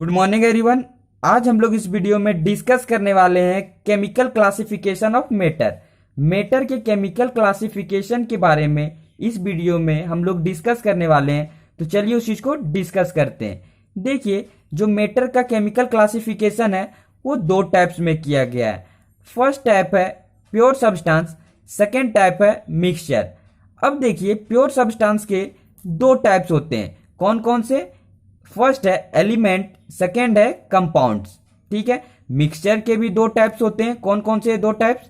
Good morning everyone. आज हम लोग इस वीडियो में डिस्कस करने वाले हैं chemical classification of matter. Matter के केमिकल क्लासिफिकेशन के बारे में इस वीडियो में हम लोग डिस्कस करने वाले हैं। तो चलिए उस चीज को डिस्कस करते हैं। देखिए, जो मैटर का केमिकल क्लासिफिकेशन है वो दो टाइप्स में किया गया है। फर्स्ट टाइप है प्योर सब्सटेंस, सेकेंड टाइप है मिक्सचर। अब देखिए, प्योर सब्सटेंस के दो टाइप्स होते हैं। कौन कौन से? फर्स्ट है एलिमेंट, सेकेंड है कंपाउंड्स। ठीक है। मिक्सचर के भी दो टाइप्स होते हैं। कौन कौन से दो टाइप्स?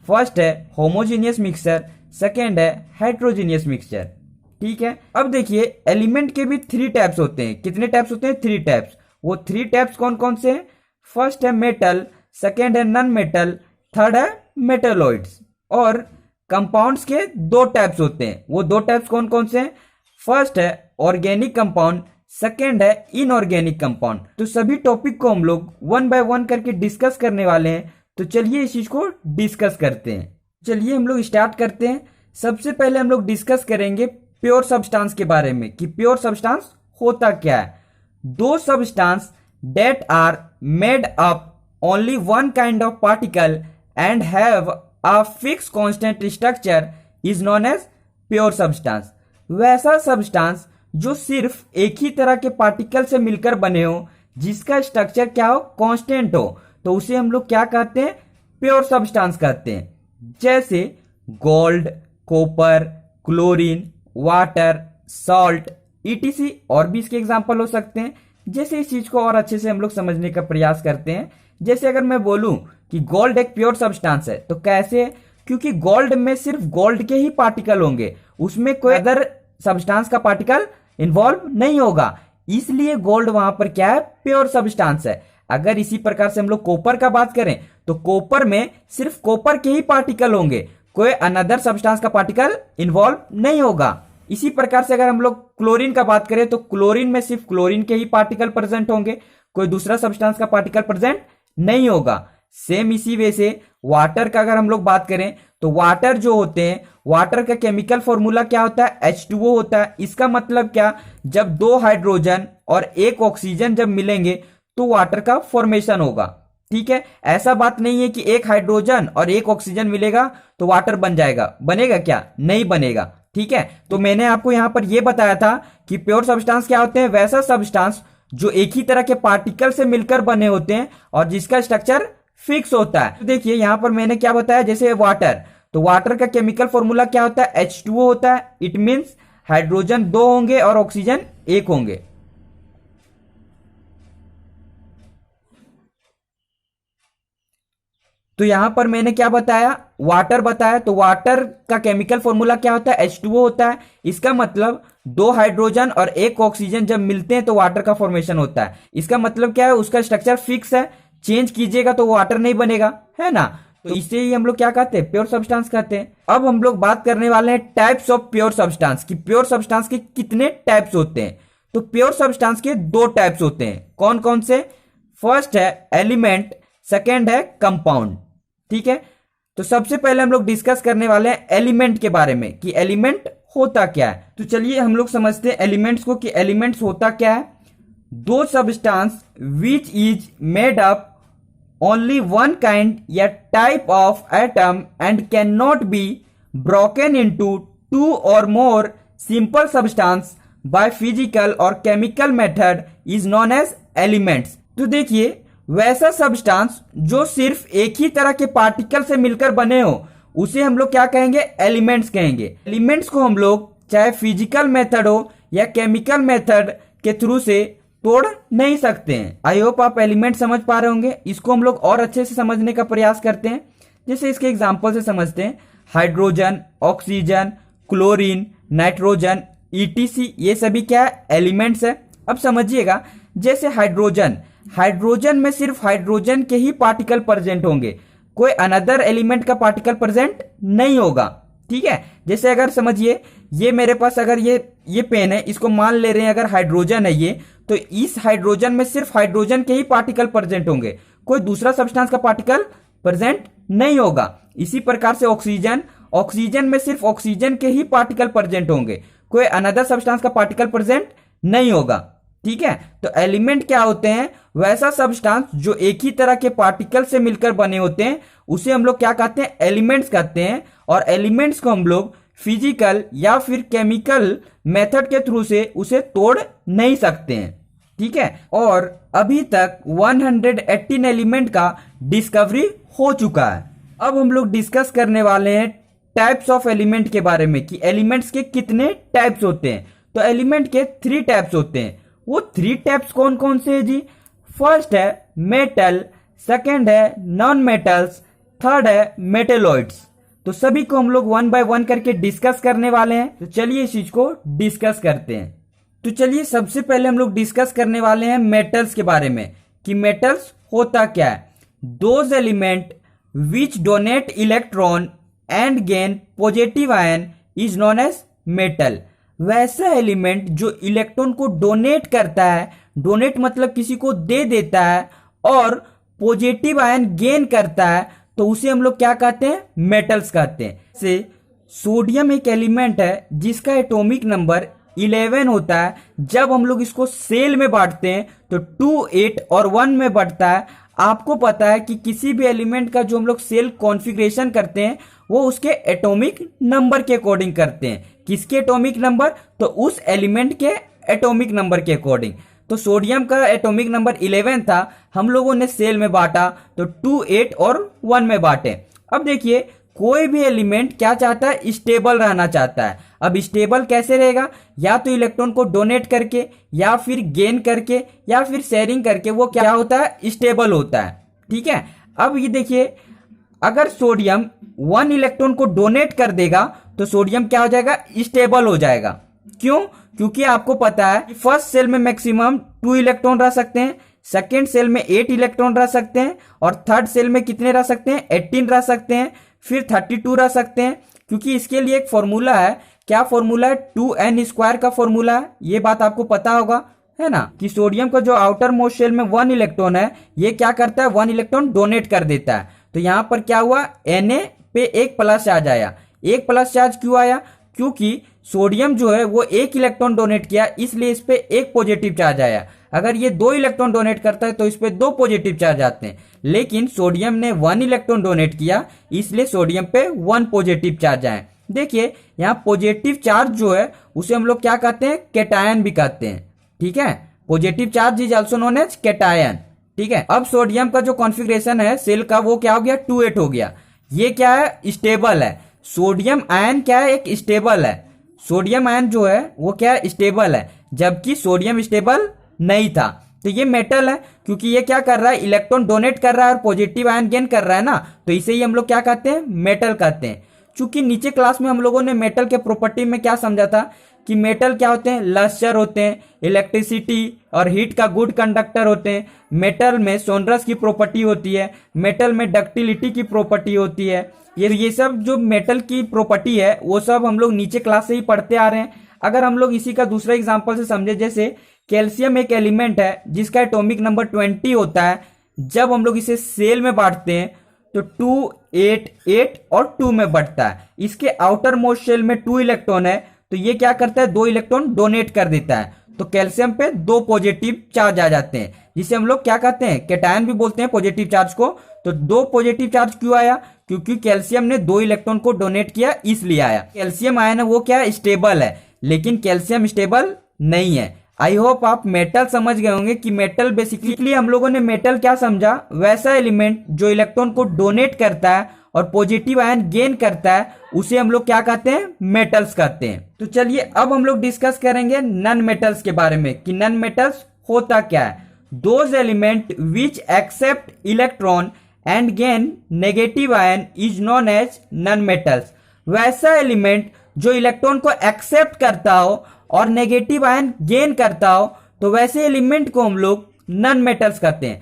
फर्स्ट है होमोजीनियस मिक्सचर, सेकेंड है हेट्रोजीनियस मिक्सचर। ठीक है। अब देखिए, एलिमेंट के भी थ्री टाइप्स होते हैं। कितने टाइप्स होते हैं? Three types. वो थ्री टाइप्स कौन कौन से हैं? फर्स्ट है मेटल, सेकेंड है नॉन मेटल, थर्ड है मेटेलॉइड्स। और कंपाउंड्स के दो टाइप्स होते हैं। वो दो टाइप्स कौन कौन से हैं? फर्स्ट है ऑर्गेनिक कंपाउंड, सेकेंड है इनऑर्गेनिक कंपाउंड। तो सभी टॉपिक को हम लोग वन बाय वन करके डिस्कस करने वाले हैं। तो चलिए इस चीज को डिस्कस करते हैं। चलिए हम लोग स्टार्ट करते हैं। सबसे पहले हम लोग डिस्कस करेंगे प्योर सब्सटेंस के बारे में कि प्योर सब्सटेंस होता क्या है। दो substance that are made up only one kind of particle and have a fixed constant structure is known as pure substance। वैसा सब्सटेंस जो सिर्फ एक ही तरह के पार्टिकल से मिलकर बने हो, जिसका स्ट्रक्चर क्या हो? कांस्टेंट हो, तो उसे हम लोग क्या कहते हैं? प्योर सब्सटेंस कहते हैं। जैसे gold, copper, chlorine, water, salt, etc और भी इसके एग्जांपल हो सकते हैं। जैसे इस चीज को और अच्छे से हम लोग समझने का प्रयास करते हैं। जैसे अगर मैं बोलूं कि गोल्ड एक प्योर सब्सटेंस है, तो कैसे? क्योंकि गोल्ड में सिर्फ गोल्ड के ही पार्टिकल होंगे, उसमें कोई अदर सब्सटेंस का पार्टिकल इन्वॉल्व नहीं होगा, इसलिए गोल्ड वहां पर क्या है? प्योर सब्सटेंस है। अगर इसी प्रकार से हम लोग कॉपर का बात करें, तो कॉपर में सिर्फ कॉपर के ही पार्टिकल होंगे, कोई अनदर सब्सटेंस का पार्टिकल इन्वॉल्व नहीं होगा। इसी प्रकार से अगर हम लोग क्लोरीन का बात करें, तो क्लोरीन में सिर्फ क्लोरीन के ही पार्टिकल प्रेजेंट होंगे, कोई दूसरा सब्सटेंस का पार्टिकल प्रेजेंट नहीं होगा। सेम इसी वे से वाटर का अगर हम लोग बात करें, तो वाटर जो होते हैं, वाटर का केमिकल फॉर्मूला क्या होता है? H2O होता है। इसका मतलब क्या? जब दो हाइड्रोजन और एक ऑक्सीजन जब मिलेंगे तो वाटर का फॉर्मेशन होगा। ठीक है। ऐसा बात नहीं है कि एक हाइड्रोजन और एक ऑक्सीजन मिलेगा तो वाटर बन जाएगा। बनेगा क्या? नहीं बनेगा। ठीक है। तो मैंने आपको यहां पर यह बताया था कि प्योर सब्सटेंस क्या होते हैं? वैसा सब्सटेंस जो एक ही तरह के पार्टिकल से मिलकर बने होते हैं और जिसका स्ट्रक्चर फिक्स होता है। तो देखिए यहां पर मैंने क्या बताया, जैसे वाटर, तो वाटर का केमिकल फॉर्मूला क्या होता है? H2O होता है। इट मींस हाइड्रोजन दो होंगे और ऑक्सीजन एक होंगे। तो यहां पर मैंने क्या बताया? वाटर बताया। तो वाटर का केमिकल फॉर्मूला क्या होता है? H2O होता है। इसका मतलब दो हाइड्रोजन और एक ऑक्सीजन जब मिलते हैं तो वाटर का फॉर्मेशन होता है। इसका मतलब क्या है? उसका स्ट्रक्चर फिक्स है, चेंज कीजिएगा तो वाटर नहीं बनेगा, है ना? तो इसे ही हम लोग क्या कहते हैं? प्योर सब्सटेंस कहते हैं। अब हम लोग बात करने वाले हैं टाइप्स ऑफ प्योर सब्सटेंस की प्योर सब्सटेंस के कितने टाइप्स होते हैं। तो प्योर सब्सटेंस के दो टाइप्स होते हैं। कौन कौन से? फर्स्ट है एलिमेंट, सेकेंड है कंपाउंड। ठीक है। तो सबसे पहले हम लोग डिस्कस करने वाले हैं एलिमेंट के बारे में कि एलिमेंट होता क्या है। तो चलिए हम लोग समझते हैं एलिमेंट्स को कि एलिमेंट्स होता क्या है। दो substance which is made up only one kind या type of atom and cannot be broken into two or more simple substance by physical or chemical method is known as elements। तो देखिए, वैसा substance जो सिर्फ एक ही तरह के particle से मिलकर बने हो, उसे हम लोग क्या कहेंगे? एलिमेंट्स कहेंगे। एलिमेंट्स को हम लोग चाहे फिजिकल मेथड हो या केमिकल मेथड के थ्रू से तोड़ नहीं सकते हैं। आई होप आप एलिमेंट समझ पा रहे होंगे। इसको हम लोग और अच्छे से समझने का प्रयास करते हैं। जैसे इसके एग्जांपल से समझते हैं। Hydrogen, oxygen, chlorine, nitrogen, etc, ये सभी क्या है? एलिमेंट्स है। अब समझिएगा, जैसे हाइड्रोजन, हाइड्रोजन में सिर्फ हाइड्रोजन के ही पार्टिकल प्रेजेंट होंगे, कोई अनदर एलिमेंट का पार्टिकल प्रेजेंट नहीं होगा। ठीक है। जैसे अगर समझिए, ये मेरे पास अगर ये पेन है, इसको मान ले रहे हैं अगर हाइड्रोजन है ये, तो इस हाइड्रोजन में सिर्फ हाइड्रोजन के ही पार्टिकल प्रेजेंट होंगे, कोई दूसरा सब्सटेंस का पार्टिकल प्रेजेंट नहीं होगा। इसी प्रकार से ऑक्सीजन, ऑक्सीजन में सिर्फ ऑक्सीजन के ही पार्टिकल प्रेजेंट होंगे, कोई अनदर सब्सटेंस का पार्टिकल प्रेजेंट नहीं होगा। ठीक है। तो एलिमेंट क्या होते हैं, वैसा सब्सटेंस जो एक ही तरह के पार्टिकल से मिलकर बने होते हैं उसे हम लोग क्या कहते हैं, एलिमेंट्स कहते हैं। और एलिमेंट्स को हम लोग फिजिकल या फिर केमिकल मेथड के थ्रू से उसे तोड़ नहीं सकते हैं, ठीक है। और अभी तक 118 एलिमेंट का डिस्कवरी हो चुका है। अब हम लोग डिस्कस करने वाले हैं टाइप्स ऑफ एलिमेंट के बारे में कि एलिमेंट्स के कितने टाइप्स होते हैं। तो एलिमेंट के 3 टाइप्स होते हैं। वो 3 टाइप्स कौन कौन से है जी? फर्स्ट है मेटल, सेकंड है नॉन मेटल्स, थर्ड है मेटेलॉइड्स। तो सभी को हम लोग 1 बाय 1 करके डिस्कस करने वाले हैं। तो चलिए इस चीज को डिस्कस करते हैं। तो चलिए सबसे पहले हम लोग डिस्कस करने वाले हैं मेटल्स के बारे में कि मेटल्स होता क्या है। Those element which donate electron and gain positive ion is known as metal. वैसा एलिमेंट जो इलेक्ट्रॉन को डोनेट करता है, डोनेट मतलब किसी को दे देता है, और पॉजिटिव आयन गेन करता है, तो उसे हम लोग क्या कहते हैं, मेटल्स कहते हैं। से सोडियम एक एलिमेंट है जिसका एटॉमिक नंबर 11 होता है। जब हम लोग इसको सेल में बांटते हैं तो 2, 8 और 1 में बढ़ता है। आपको पता है कि किसी भी एलिमेंट का जो हम लोग सेल कॉन्फ़िगरेशन करते हैं वो उसके एटॉमिक नंबर के अकॉर्डिंग करते हैं। किसके एटॉमिक नंबर? तो उस एलिमेंट के एटॉमिक नंबर के अकॉर्डिंग। तो सोडियम का एटॉमिक नंबर 11 था, हम लोगों ने सेल में बांटा तो 2, 8 और 1 में बांटे। अब देखिए कोई भी एलिमेंट क्या चाहता है, स्टेबल रहना चाहता है। अब स्टेबल कैसे रहेगा? या तो इलेक्ट्रॉन को डोनेट करके, या फिर गेन करके, या फिर शेयरिंग करके वो क्या होता है, स्टेबल होता है, ठीक है। अब ये देखिए अगर सोडियम 1 इलेक्ट्रॉन को डोनेट कर देगा तो सोडियम क्या हो जाएगा, स्टेबल हो जाएगा। क्यों? क्योंकि आपको पता है कि फर्स्ट सेल में मैक्सिमम 2 इलेक्ट्रॉन रह सकते हैं, सेकेंड सेल में 8 इलेक्ट्रॉन रह सकते हैं, और थर्ड सेल में कितने रह सकते हैं, 18 रह सकते हैं, फिर 32 रह सकते हैं। क्योंकि इसके लिए एक फॉर्मूला है। क्या फॉर्मूला है? 2n² का फॉर्मूला है। ये बात आपको पता होगा, है ना, कि सोडियम का जो आउटर मोस्ट शेल में 1 इलेक्ट्रॉन है, ये क्या करता है, 1 इलेक्ट्रॉन डोनेट कर देता है। तो यहां पर क्या हुआ, Na पे 1 प्लस चार्ज आया। 1 प्लस चार्ज क्यों आया? क्योंकि सोडियम जो है वो 1 इलेक्ट्रॉन डोनेट किया, इसलिए इस पे 1 पॉजिटिव चार्ज आया। अगर ये 2 इलेक्ट्रॉन डोनेट करता है तो इस पे 2 पॉजिटिव चार्ज आते हैं, लेकिन सोडियम ने 1 इलेक्ट्रॉन डोनेट किया, इसलिए सोडियम पे 1 पॉजिटिव चार्ज आए। देखिए यहाँ पॉजिटिव चार्ज जो है उसे हम लोग क्या कहते हैं, कैटायन भी कहते हैं, ठीक है। Positive charge is also known as cation, ठीक है। अब सोडियम का जो कॉन्फ़िगरेशन है सेल का वो क्या हो गया, 2, 8 हो गया। ये क्या है, स्टेबल है। सोडियम आयन क्या है, एक स्टेबल है। सोडियम आयन जो है वो क्या है, स्टेबल है, जबकि सोडियम स्टेबल नहीं था। तो ये मेटल है, क्योंकि ये क्या कर रहा है, इलेक्ट्रॉन डोनेट कर रहा है और पॉजिटिव आयन गेन कर रहा है ना, तो इसे ही हम लोग क्या कहते हैं, मेटल कहते हैं। चूंकि नीचे क्लास में हम लोगों ने मेटल के प्रॉपर्टी में क्या समझा था कि मेटल क्या होते हैं, लस्टर होते हैं, इलेक्ट्रिसिटी और हीट का गुड कंडक्टर होते हैं। मेटल में सोनरस की प्रॉपर्टी होती है, मेटल में डक्टिलिटी की प्रॉपर्टी होती है। ये सब जो मेटल की प्रॉपर्टी है वो सब हम लोग नीचे क्लास से ही पढ़ते आ रहे हैं। अगर हम लोग इसी का दूसरा एग्जांपल से समझे, जैसे कैल्शियम एक एलिमेंट है जिसका एटॉमिक नंबर 20 होता है। जब हम लोग इसे सेल में बांटते हैं तो 2, 8, 8 और 2 में बढ़ता है। इसके आउटर मोस्ट शेल में 2 इलेक्ट्रॉन है, तो ये क्या करता है, 2 इलेक्ट्रॉन डोनेट कर देता है। तो कैल्शियम पे 2 पॉजिटिव चार्ज आ जाते हैं, जिसे हम लोग क्या कहते हैं, कैटायन भी बोलते हैं पॉजिटिव चार्ज को। तो 2 पॉजिटिव चार्ज क्यों आया? क्योंकि कैल्शियम ने 2 इलेक्ट्रॉन को डोनेट किया, इसलिए आया। कैल्शियम आयन है वो क्या है, स्टेबल है, लेकिन कैल्शियम स्टेबल नहीं है। आई होप आप मेटल समझ गए होंगे कि मेटल बेसिकली हम लोगों ने मेटल क्या समझा, वैसा एलिमेंट जो इलेक्ट्रॉन को डोनेट करता है और पॉजिटिव आयन गेन करता है, उसे हम लोग क्या कहते हैं, मेटल्स कहते हैं। तो चलिए अब हम लोग डिस्कस करेंगे नॉन मेटल्स के बारे में कि नॉन मेटल्स होता क्या है। Those element which accept electron and gain negative ion is known as non metals. वैसा एलिमेंट जो इलेक्ट्रॉन को एक्सेप्ट करता हो और नेगेटिव आयन गेन करता हो, तो वैसे एलिमेंट को हम लोग नॉन मेटल्स कहते हैं।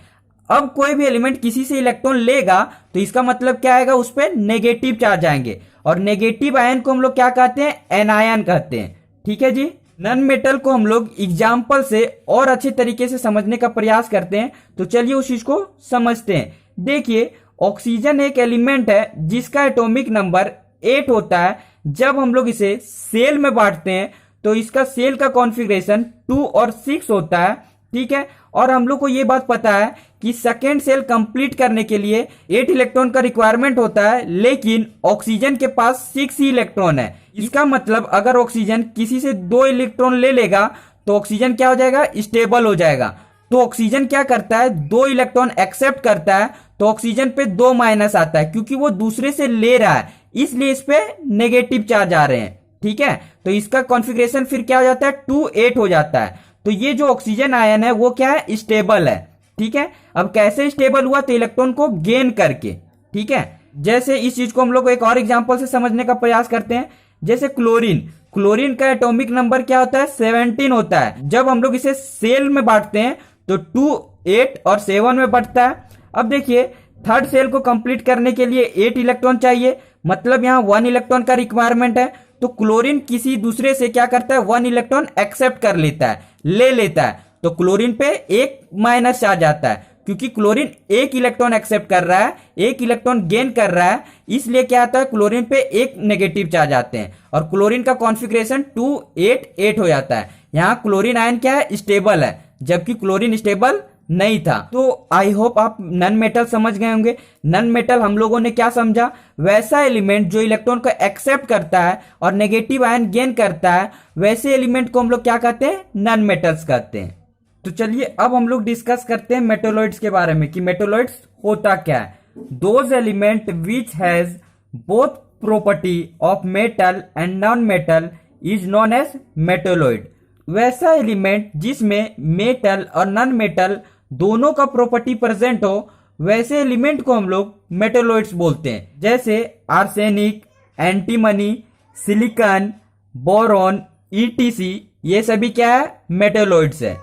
अब कोई भी एलिमेंट किसी से इलेक्ट्रॉन लेगा तो इसका मतलब क्या आएगा, उस पर नेगेटिव चार्ज आएंगे, और नेगेटिव आयन को हम लोग क्या कहते हैं, एनायन कहते हैं, ठीक है जी। नॉन मेटल को हम लोग एग्जाम्पल से और अच्छे तरीके से समझने का प्रयास करते हैं। तो चलिए उस चीज को समझते हैं। देखिए ऑक्सीजन एक एलिमेंट है जिसका एटॉमिक नंबर 8 होता है। जब हम लोग इसे सेल में बांटते हैं तो इसका सेल का कॉन्फ़िगरेशन 2 और 6 होता है, ठीक है। और हम लोग को ये बात पता है कि सेकेंड सेल कंप्लीट करने के लिए 8 इलेक्ट्रॉन का रिक्वायरमेंट होता है, लेकिन ऑक्सीजन के पास 6 ही इलेक्ट्रॉन है। इसका मतलब अगर ऑक्सीजन किसी से 2 इलेक्ट्रॉन ले लेगा तो ऑक्सीजन क्या हो जाएगा, स्टेबल हो जाएगा। तो ऑक्सीजन क्या करता है, 2 इलेक्ट्रॉन एक्सेप्ट करता है, तो ऑक्सीजन पे 2 माइनस आता है, क्योंकि वो दूसरे से ले रहा है, इसलिए इस पे नेगेटिव चार्ज आ रहे हैं, ठीक है। तो इसका कॉन्फ़िगरेशन फिर क्या हो जाता है, 2-8 हो जाता है। तो ये जो ऑक्सीजन आयन है वो क्या है, स्टेबल है, ठीक है। अब कैसे स्टेबल हुआ, तो इलेक्ट्रॉन को गेन करके, ठीक है। जैसे इस चीज को हम लोग एक और एग्जांपल से समझने का प्रयास करते हैं। जैसे क्लोरीन का एटॉमिक नंबर क्या होता है, 17 होता है। जब हम लोग इसे सेल में बांटते हैं तो 2, 8 और 7 में बढ़ता है। अब देखिए थर्ड सेल को कंप्लीट करने के लिए 8 इलेक्ट्रॉन चाहिए, मतलब यहाँ 1 इलेक्ट्रॉन का रिक्वायरमेंट है। तो क्लोरीन किसी दूसरे से क्या करता है, 1 इलेक्ट्रॉन एक्सेप्ट कर लेता है, ले लेता है। तो क्लोरीन पे 1 माइनस चार्ज आता है, क्योंकि क्लोरीन 1 इलेक्ट्रॉन एक्सेप्ट कर रहा है, 1 इलेक्ट्रॉन गेन कर रहा है, इसलिए क्या आता है, क्लोरीन पे 1 नेगेटिव चार्ज आते हैं और क्लोरीन का कॉन्फ़िगरेशन 2-8-8 हो जाता है। यहाँ क्लोरीन आयन क्या है, स्टेबल है, जबकि क्लोरीन स्टेबल नहीं था। तो आई होप आप नन मेटल समझ गए होंगे। नन मेटल हम लोगों ने क्या समझा, वैसा एलिमेंट जो इलेक्ट्रॉन को एक्सेप्ट करता है और नेगेटिव आयन गेन करता है, वैसे एलिमेंट को हम लोग क्या कहते हैं, नन मेटल्स कहते हैं। तो चलिए अब हम लोग डिस्कस करते हैं मेटोलॉइड्स के बारे में कि मेटोलॉइड्स होता क्या है। Those element which has both property of metal and non metal is known as metalloid. वैसा एलिमेंट जिसमें मेटल और नॉन मेटल दोनों का प्रॉपर्टी प्रेजेंट हो, वैसे एलिमेंट को हम लोग मेटोलॉइड्स बोलते हैं। जैसे arsenic, antimony, silicon, boron, etc, ये सभी क्या है, मेटोलॉइड्स है।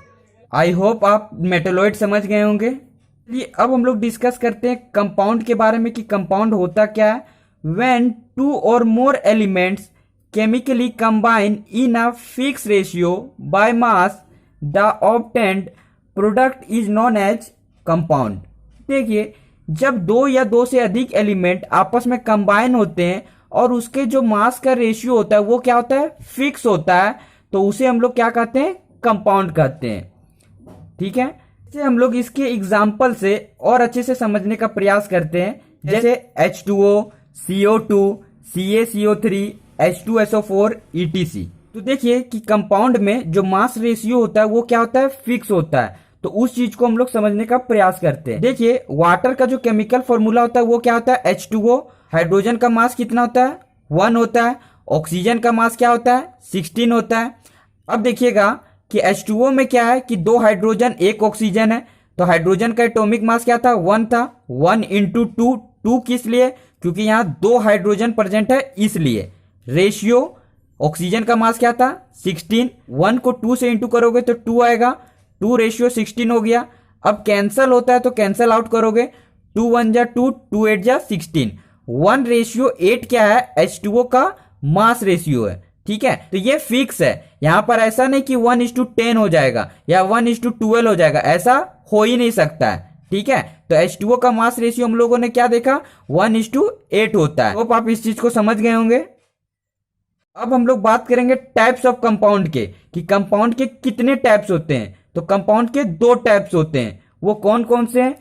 आई होप आप मेटोलॉइड समझ गए होंगे। चलिए अब हम लोग डिस्कस करते हैं कंपाउंड के बारे में कि कंपाउंड होता क्या है। When 2 or more elements chemically combine in a fix ratio by mass, the obtained product is known as compound. देखिए जब 2 या 2 से अधिक एलिमेंट आपस में कंबाइन होते हैं और उसके जो मास का रेशियो होता है वो क्या होता है, फिक्स होता है, तो उसे हम लोग क्या कहते हैं, कंपाउंड कहते हैं, ठीक है। जैसे हम लोग इसके एग्जाम्पल से और अच्छे से समझने का प्रयास करते हैं। जैसे H2O, CO2, CaCO3, H2SO4, ETC। तो देखिए कि कंपाउंड में जो मास रेशियो होता है वो क्या होता है, फिक्स होता है। तो उस चीज को हम लोग समझने का प्रयास करते हैं। देखिए वाटर का जो केमिकल फॉर्मूला होता है वो क्या होता है, H2O। हाइड्रोजन का मास कितना होता है, 1 होता है। ऑक्सीजन का मास क्या होता है, 16 होता है। अब देखिएगा कि H2O में क्या है कि 2 हाइड्रोजन 1 ऑक्सीजन है, तो हाइड्रोजन का एटॉमिक मास क्या था, 1 था। 1 × 2, 2 किस लिए, क्योंकि यहाँ 2 हाइड्रोजन प्रेजेंट है इसलिए। रेशियो ऑक्सीजन का मास क्या था, 16। 1 को 2 से इंटू करोगे तो 2 आएगा, 2 रेशियो 16 हो गया। अब कैंसल होता है तो कैंसल आउट करोगे, 2 1 जा 2, 2 8 जा 16। 1 रेशियो 8 क्या है, H2O का मास रेशियो है, ठीक है। तो ये फिक्स है, यहां पर ऐसा नहीं कि 1:10 हो जाएगा या 1:12 हो जाएगा, ऐसा हो ही नहीं सकता है, ठीक है। तो H2O का मास रेशियो हम लोगों ने क्या देखा, 1:8 होता है। तो आप इस चीज को समझ गए होंगे। अब हम लोग बात करेंगे टाइप्स ऑफ कंपाउंड के, कि कंपाउंड के कितने टाइप्स होते हैं। तो कंपाउंड के 2 टाइप्स होते हैं, वो कौन कौन से हैं।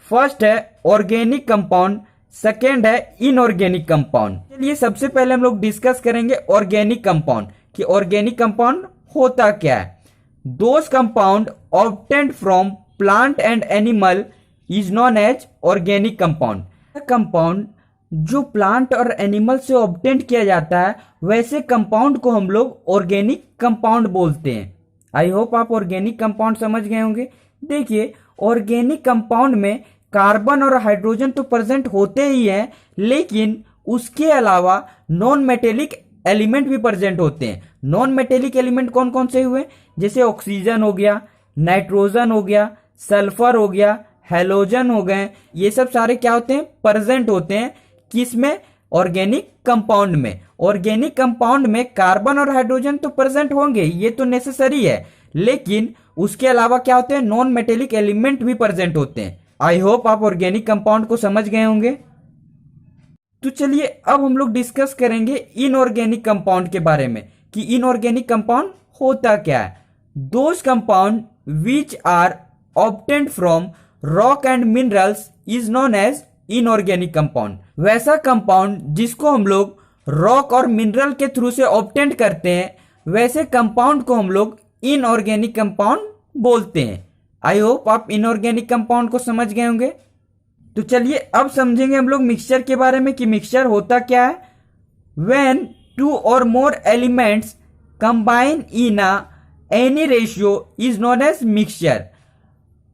फर्स्ट है ऑर्गेनिक कंपाउंड, सेकेंड है इनऑर्गेनिक कंपाउंड। चलिए सबसे पहले हम लोग डिस्कस करेंगे ऑर्गेनिक कंपाउंड, कि ऑर्गेनिक कंपाउंड होता क्या है। Those compound obtained from plant and animal is known as organic compound. Compound जो प्लांट और एनिमल से ऑब्टेन्ड किया जाता है, वैसे कंपाउंड को हम लोग ऑर्गेनिक कंपाउंड बोलते हैं। आई होप आप ऑर्गेनिक कंपाउंड समझ गए होंगे। देखिए ऑर्गेनिक कंपाउंड में कार्बन और हाइड्रोजन तो प्रेजेंट होते ही हैं, लेकिन उसके अलावा नॉन मेटेलिक एलिमेंट भी प्रेजेंट होते हैं। नॉन मेटेलिक एलिमेंट कौन कौन से हुए, जैसे ऑक्सीजन हो गया, नाइट्रोजन हो गया, सल्फर हो गया, हेलोजन हो गए, ये सब सारे क्या होते हैं, प्रेजेंट होते हैं। किसमें, ऑर्गेनिक कंपाउंड में। ऑर्गेनिक कंपाउंड में कार्बन और हाइड्रोजन तो प्रेजेंट होंगे, ये तो नेसेसरी है, लेकिन उसके अलावा क्या होते हैं, नॉन मेटेलिक एलिमेंट भी प्रेजेंट होते हैं। आई होप आप ऑर्गेनिक कंपाउंड को समझ गए होंगे। तो चलिए अब हम लोग डिस्कस करेंगे इनऑर्गेनिक कंपाउंड के बारे में, कि इनऑर्गेनिक कंपाउंड होता क्या है। Those compound which are obtained from rock and minerals is known as inorganic compound. वैसा कंपाउंड जिसको हम लोग रॉक और मिनरल के थ्रू से ऑब्टेंड करते हैं, वैसे कंपाउंड को हम लोग इनऑर्गेनिक कंपाउंड बोलते हैं। आई होप आप इनऑर्गेनिक कंपाउंड को समझ गए होंगे। तो चलिए अब समझेंगे हम लोग मिक्सचर के बारे में कि मिक्सचर होता क्या है। When two or more elements combine in any ratio is known as mixture.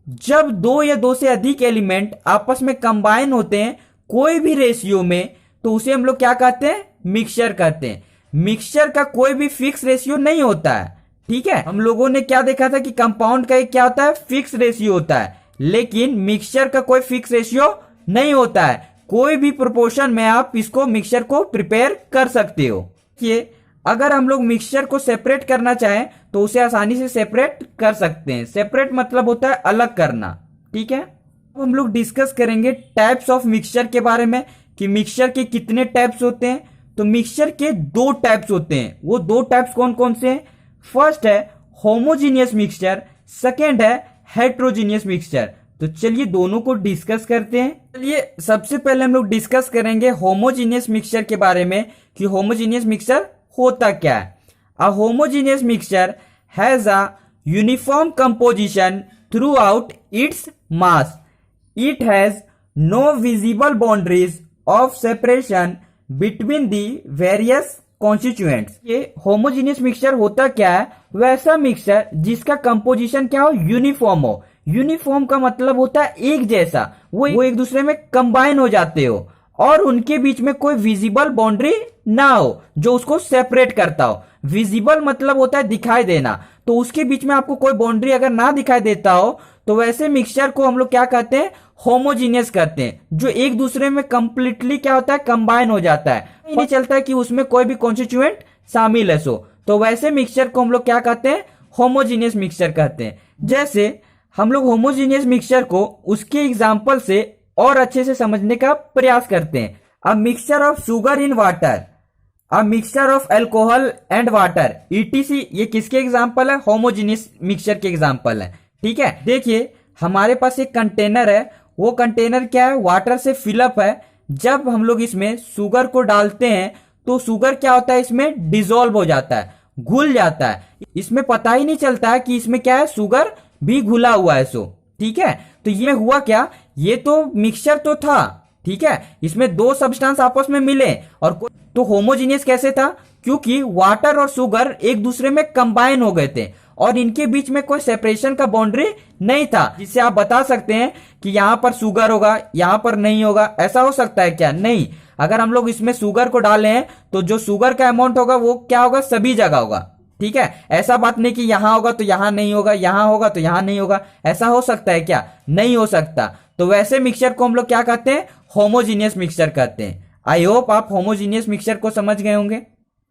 जब दो या दो से अधिक एलिमेंट आपस में कंबाइन होते हैं कोई भी रेशियो में, तो उसे हम लोग क्या कहते हैं, मिक्सचर कहते हैं। मिक्सचर का कोई भी फिक्स रेशियो नहीं होता है, ठीक है। हम लोगों ने क्या देखा था कि कंपाउंड का एक क्या होता है, फिक्स रेशियो होता है, लेकिन मिक्सचर का कोई फिक्स रेशियो नहीं होता है। कोई भी प्रोपोर्शन में आप इसको मिक्सचर को प्रिपेयर कर सकते हो। कि अगर हम लोग मिक्सचर को सेपरेट करना चाहें तो उसे आसानी से सेपरेट कर सकते हैं। सेपरेट मतलब होता है अलग करना, ठीक है। अब हम लोग डिस्कस करेंगे टाइप्स ऑफ मिक्सचर के बारे में कि मिक्सचर के कितने टाइप्स होते हैं। तो मिक्सचर के दो टाइप्स होते हैं। वो दो टाइप्स कौन कौन से हैं? फर्स्ट है होमोजीनियस मिक्सचर, सेकेंड है हेट्रोजीनियस मिक्सचर। तो चलिए दोनों को डिस्कस करते हैं। चलिए सबसे पहले हम लोग डिस्कस करेंगे होमोजीनियस मिक्सचर के बारे में कि होमोजीनियस मिक्सचर होता क्या है। A homogeneous mixture has a uniform composition throughout its mass. It has no visible boundaries of separation between the various constituents. ये होमोजीनियस मिक्सचर होता क्या है? वैसा मिक्सचर जिसका कंपोजिशन क्या हो, यूनिफॉर्म हो। यूनिफॉर्म का मतलब होता है एक जैसा, वो एक दूसरे में कंबाइन हो जाते हो और उनके बीच में कोई विजिबल बाउंड्री ना हो जो उसको सेपरेट करता हो। विजिबल मतलब होता है दिखाई देना, तो उसके बीच में आपको कोई बाउंड्री अगर ना दिखाई देता हो तो वैसे मिक्सचर को हम लोग क्या कहते हैं, होमोजीनियस कहते हैं, जो एक दूसरे में कंप्लीटली क्या होता है, कंबाइन हो जाता है। नहीं चलता है कि उसमें कोई भी कॉन्स्टिट्यूएंट शामिल है सो, तो वैसे मिक्सचर को हम लोग क्या कहते हैं, होमोजीनियस मिक्सचर कहते हैं। जैसे हम लोग होमोजीनियस मिक्सचर को उसके एग्जाम्पल से और अच्छे से समझने का प्रयास करते हैं। A mixture of sugar in water, a mixture of alcohol and water, etc, ये किसके एग्जाम्पल है, होमोजीनियस मिक्सचर के एग्जाम्पल है, ठीक है। देखिए हमारे पास एक कंटेनर है, वो कंटेनर क्या है, वाटर से फिलअप है। जब हम लोग इसमें शुगर को डालते हैं तो शुगर क्या होता है, इसमें डिसॉल्व हो जाता है, घुल जाता है। इसमें पता ही नहीं चलता है कि इसमें क्या है, शुगर भी घुला हुआ है सो, ठीक है। तो ये हुआ क्या, ये तो मिक्सचर तो था, ठीक है, इसमें दो सब्सटेंस आपस में मिले और तो होमोजीनियस कैसे था, क्योंकि वाटर और शुगर एक दूसरे में कंबाइन हो गए थे और इनके बीच में कोई सेपरेशन का बाउंड्री नहीं था, जिससे आप बता सकते हैं कि यहां पर शुगर होगा, यहां पर नहीं होगा। ऐसा हो सकता है क्या? नहीं। अगर हम लोग इसमें शुगर को डाले हैं तो जो शुगर का अमाउंट होगा वो क्या होगा, सभी जगह होगा, ठीक है। ऐसा बात नहीं कि यहां होगा तो यहां नहीं होगा, यहां होगा तो यहां नहीं होगा। ऐसा हो सकता है क्या? नहीं हो सकता। तो वैसे मिक्सचर को हम लोग क्या कहते हैं, होमोजीनियस मिक्सचर कहते हैं। आई होप आप होमोजीनियस मिक्सचर को समझ गए होंगे।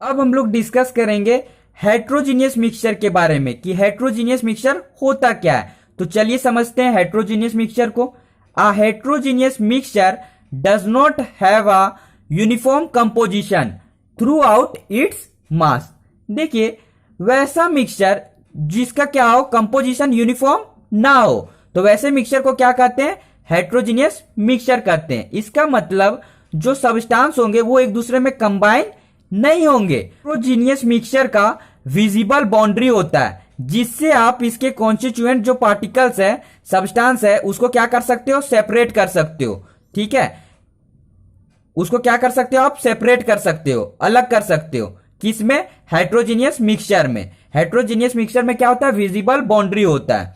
अब हम लोग डिस्कस करेंगे हेट्रोजीनियस मिक्सचर के बारे में कि हेट्रोजीनियस मिक्सचर होता क्या है। तो चलिए समझते हैं हेट्रोजीनियस मिक्सचर को। A heterogeneous mixture does not have a uniform composition throughout its mass. देखिए वैसा मिक्सचर जिसका क्या हो, कंपोजिशन यूनिफॉर्म ना हो, तो वैसे मिक्सचर को क्या कहते हैं, हेट्रोजीनियस मिक्सचर कहते हैं। इसका मतलब जो सब्सटेंस होंगे वो एक दूसरे में कंबाइन नहीं होंगे। हेट्रोजीनियस मिक्सचर का विजिबल बाउंड्री होता है, जिससे आप इसके कॉन्स्टिट्यूएंट जो पार्टिकल्स है, सब्सटेंस है, उसको क्या कर सकते हो, सेपरेट कर सकते हो, ठीक है। उसको क्या कर सकते हो आप, सेपरेट कर सकते हो, अलग कर सकते हो। किसमें, हेट्रोजीनियस मिक्सचर में। हेट्रोजीनियस मिक्सचर में क्या होता है, विजिबल बाउंड्री होता है।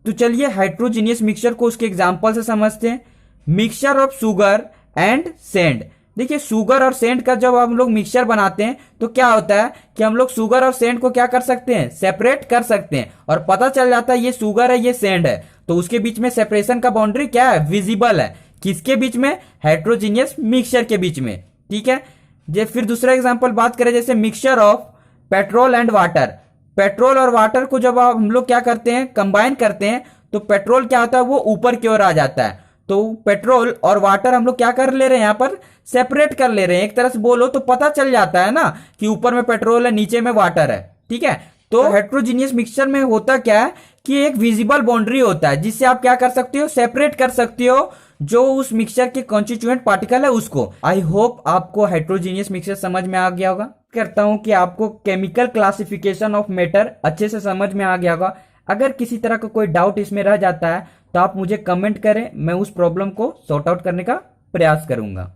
तो चलिए हेट्रोजीनियस मिक्सचर को उसके एग्जांपल से समझते हैं। Mixture of sugar and send. देखिए शुगर और सेंड का जब हम लोग मिक्सचर बनाते हैं तो क्या होता है कि हम लोग शुगर और सेंड को क्या कर सकते हैं, सेपरेट कर सकते हैं और पता चल जाता है ये शुगर है, ये सेंड है, तो उसके बीच में सेपरेशन का बाउंड्री क्या है, विजिबल है। किसके बीच में, हेट्रोजीनियस मिक्सचर के बीच में, ठीक है। जे फिर दूसरा एग्जांपल बात करें, जैसे mixture of petrol and water. Petrol और वाटर को जब हम लोग क्या करते हैं, कंबाइन करते हैं, तो पेट्रोल क्या होता है, वो ऊपर की ओर आ जाता है। तो पेट्रोल और वाटर हम लोग क्या कर ले रहे हैं, यहाँ पर सेपरेट कर ले रहे हैं। एक तरह से बोलो तो पता चल जाता है ना कि ऊपर में पेट्रोल है, नीचे में वाटर है, ठीक है। तो हेट्रोजीनियस मिक्सचर में होता क्या है कि एक विजिबल बाउंड्री होता है, जिससे आप क्या कर सकते हो, सेपरेट कर सकते हो जो उस मिक्सचर के कॉन्स्टिट्यूएंट पार्टिकल है उसको। आई होप आपको हेट्रोजीनियस मिक्सचर समझ में आ गया होगा। करता हूं कि आपको केमिकल क्लासिफिकेशन ऑफ मैटर अच्छे से समझ में आ गया होगा। अगर किसी तरह का कोई डाउट इसमें रह जाता है तो आप मुझे कमेंट करें, मैं उस प्रॉब्लम को सॉर्ट आउट करने का प्रयास करूंगा।